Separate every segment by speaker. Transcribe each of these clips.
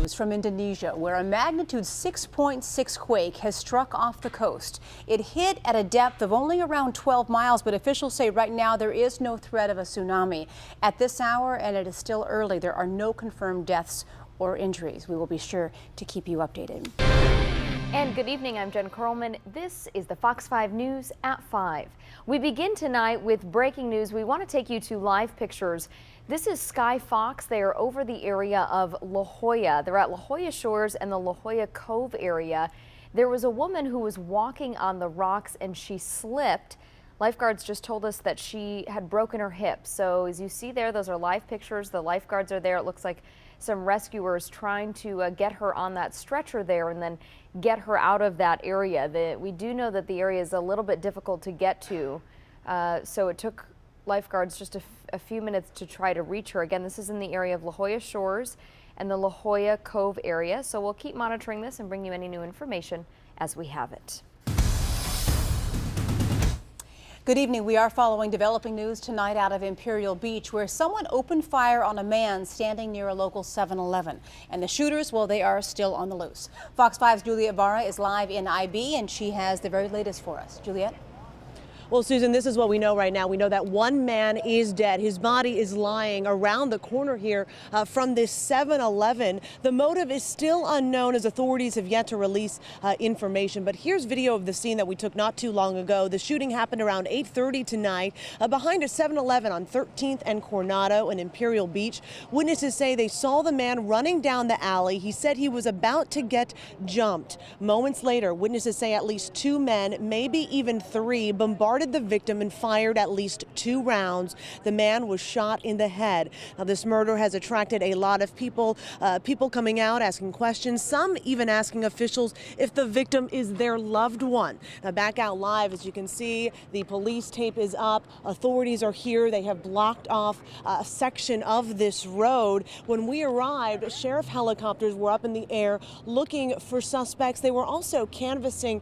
Speaker 1: news from Indonesia, where a magnitude 6.6 quake has struck off the coast. It hit at a depth of only around 12 miles, but officials say right now there is no threat of a tsunami. At this hour, and it is still early, there are no confirmed deaths or injuries. We will be sure to keep you updated.
Speaker 2: And good evening, I'm Jen Carlman. This is the Fox 5 News at 5. We begin tonight with breaking news. We want to take you to live pictures. This is Sky Fox. They are over the area of La Jolla. They're at La Jolla Shores and the La Jolla Cove area. There was a woman who was walking on the rocks and she slipped. Lifeguards just told us that she had broken her hip. So as you see there, those are live pictures. The lifeguards are there. It looks like some rescuers trying to get her on that stretcher there and then get her out of that area. We do know that the area is a little bit difficult to get to. So it took lifeguards just a few minutes to try to reach her. Again, this is in the area of La Jolla Shores and the La Jolla Cove area. So we'll keep monitoring this and bring you any new information as we have it.
Speaker 1: Good evening. We are following developing news tonight out of Imperial Beach, where someone opened fire on a man standing near a local 7-Eleven. And the shooters, well, they are still on the loose. Fox 5's Juliet Barra is live in IB, and she has the very latest for us. Juliet?
Speaker 3: Well, Susan, this is what we know right now. We know that one man is dead. His body is lying around the corner here from this 7-Eleven. The motive is still unknown as authorities have yet to release information. But here's video of the scene that we took not too long ago. The shooting happened around 8:30 tonight behind a 7-Eleven on 13th and Coronado in Imperial Beach. Witnesses say they saw the man running down the alley. He said he was about to get jumped. Moments later, witnesses say at least 2 men, maybe even 3, bombarded the victim and fired at least 2 rounds. The man was shot in the head. Now, this murder has attracted a lot of people coming out asking questions, some even asking officials if the victim is their loved one. Now, back out live, as you can see, the police tape is up. Authorities are here. They have blocked off a section of this road. When we arrived, sheriff helicopters were up in the air looking for suspects. They were also canvassing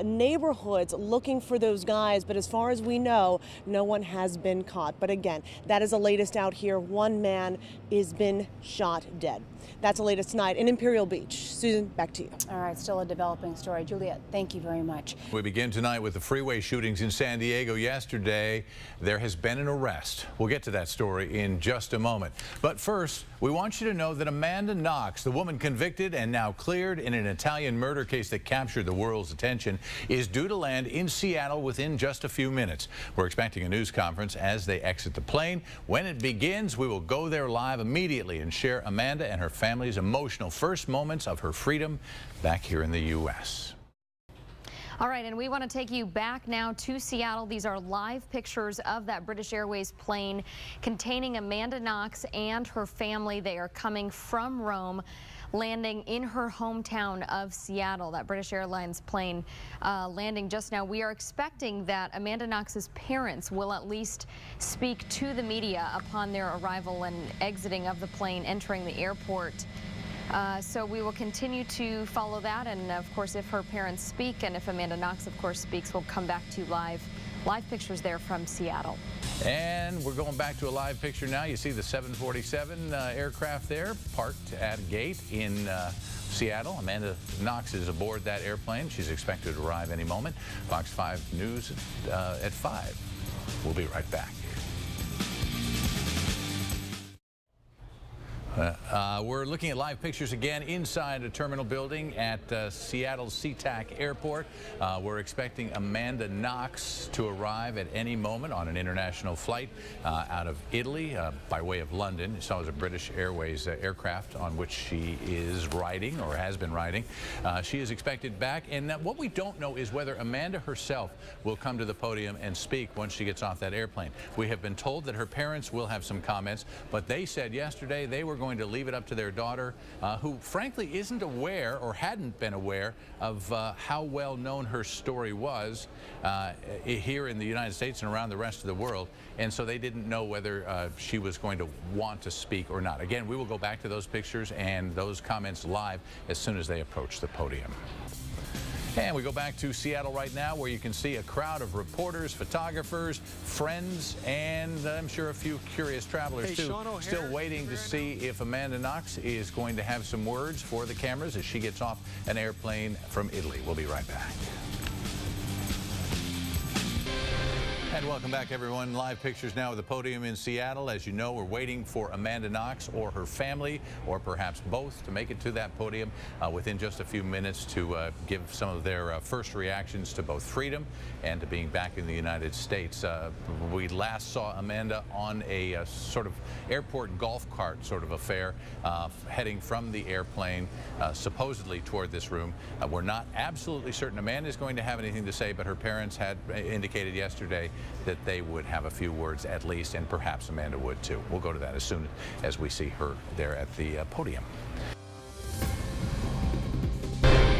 Speaker 3: neighborhoods looking for those guys. But as far as we know, no one has been caught. But again, that is the latest out here. One man has been shot dead. That's the latest tonight in Imperial Beach. Susan, back to you.
Speaker 1: All right, still a developing story. Juliet, thank you very much.
Speaker 4: We begin tonight with the freeway shootings in San Diego yesterday. There has been an arrest. We'll get to that story in just a moment. But first, we want you to know that Amanda Knox, the woman convicted and now cleared in an Italian murder case that captured the world's attention, is due to land in Seattle within just a few minutes. We're expecting a news conference as they exit the plane. When it begins, we will go there live immediately and share Amanda and her family's emotional first moments of her freedom back here in the U.S.
Speaker 2: All right, and we want to take you back now to Seattle. These are live pictures of that British Airways plane containing Amanda Knox and her family. They are coming from Rome, landing in her hometown of Seattle. That British Airlines plane landing just now. We are expecting that Amanda Knox's parents will at least speak to the media upon their arrival and exiting of the plane, entering the airport. So we will continue to follow that, and of course if her parents speak and if Amanda Knox of course speaks, we'll come back to live pictures there from Seattle.
Speaker 4: And we're going back to a live picture now. You see the 747 aircraft there parked at a gate in Seattle. Amanda Knox is aboard that airplane. She's expected to arrive any moment. Fox 5 News at 5. We'll be right back. We're looking at live pictures again inside a terminal building at Seattle's SeaTac Airport. We're expecting Amanda Knox to arrive at any moment on an international flight out of Italy by way of London. You saw it was a British Airways aircraft on which she is riding or has been riding. She is expected back, and what we don't know is whether Amanda herself will come to the podium and speak once she gets off that airplane. We have been told that her parents will have some comments, but they said yesterday they were going to leave it up to their daughter, who frankly isn't aware or hadn't been aware of how well known her story was here in the United States and around the rest of the world. And so they didn't know whether she was going to want to speak or not. Again, we will go back to those pictures and those comments live as soon as they approach the podium. And we go back to Seattle right now, where you can see a crowd of reporters, photographers, friends, and I'm sure a few curious travelers too, still waiting to see if Amanda Knox is going to have some words for the cameras as she gets off an airplane from Italy. We'll be right back. And welcome back, everyone. Live pictures now at the podium in Seattle. As you know, we're waiting for Amanda Knox or her family, or perhaps both, to make it to that podium within just a few minutes to give some of their first reactions to both freedom and to being back in the United States. We last saw Amanda on a sort of airport golf cart sort of affair, heading from the airplane supposedly toward this room. We're not absolutely certain Amanda is going to have anything to say, but her parents had indicated yesterday that they would have a few words at least, and perhaps Amanda would too. We'll go to that as soon as we see her there at the podium.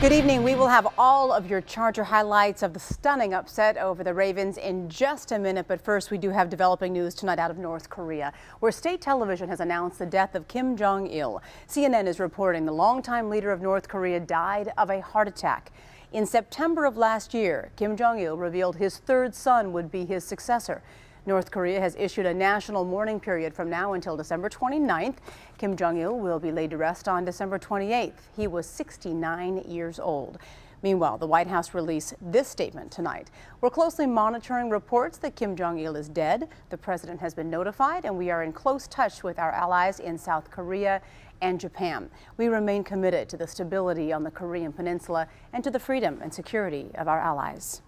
Speaker 1: Good evening. We will have all of your Charger highlights of the stunning upset over the Ravens in just a minute. But first, we do have developing news tonight out of North Korea, where state television has announced the death of Kim Jong Il. CNN is reporting the longtime leader of North Korea died of a heart attack. In September of last year, Kim Jong Il revealed his third son would be his successor. North Korea has issued a national mourning period from now until December 29th. Kim Jong Il will be laid to rest on December 28th. He was 69 years old. Meanwhile, the White House released this statement tonight. We're closely monitoring reports that Kim Jong Il is dead. The president has been notified, and we are in close touch with our allies in South Korea and Japan. We remain committed to the stability on the Korean Peninsula and to the freedom and security of our allies.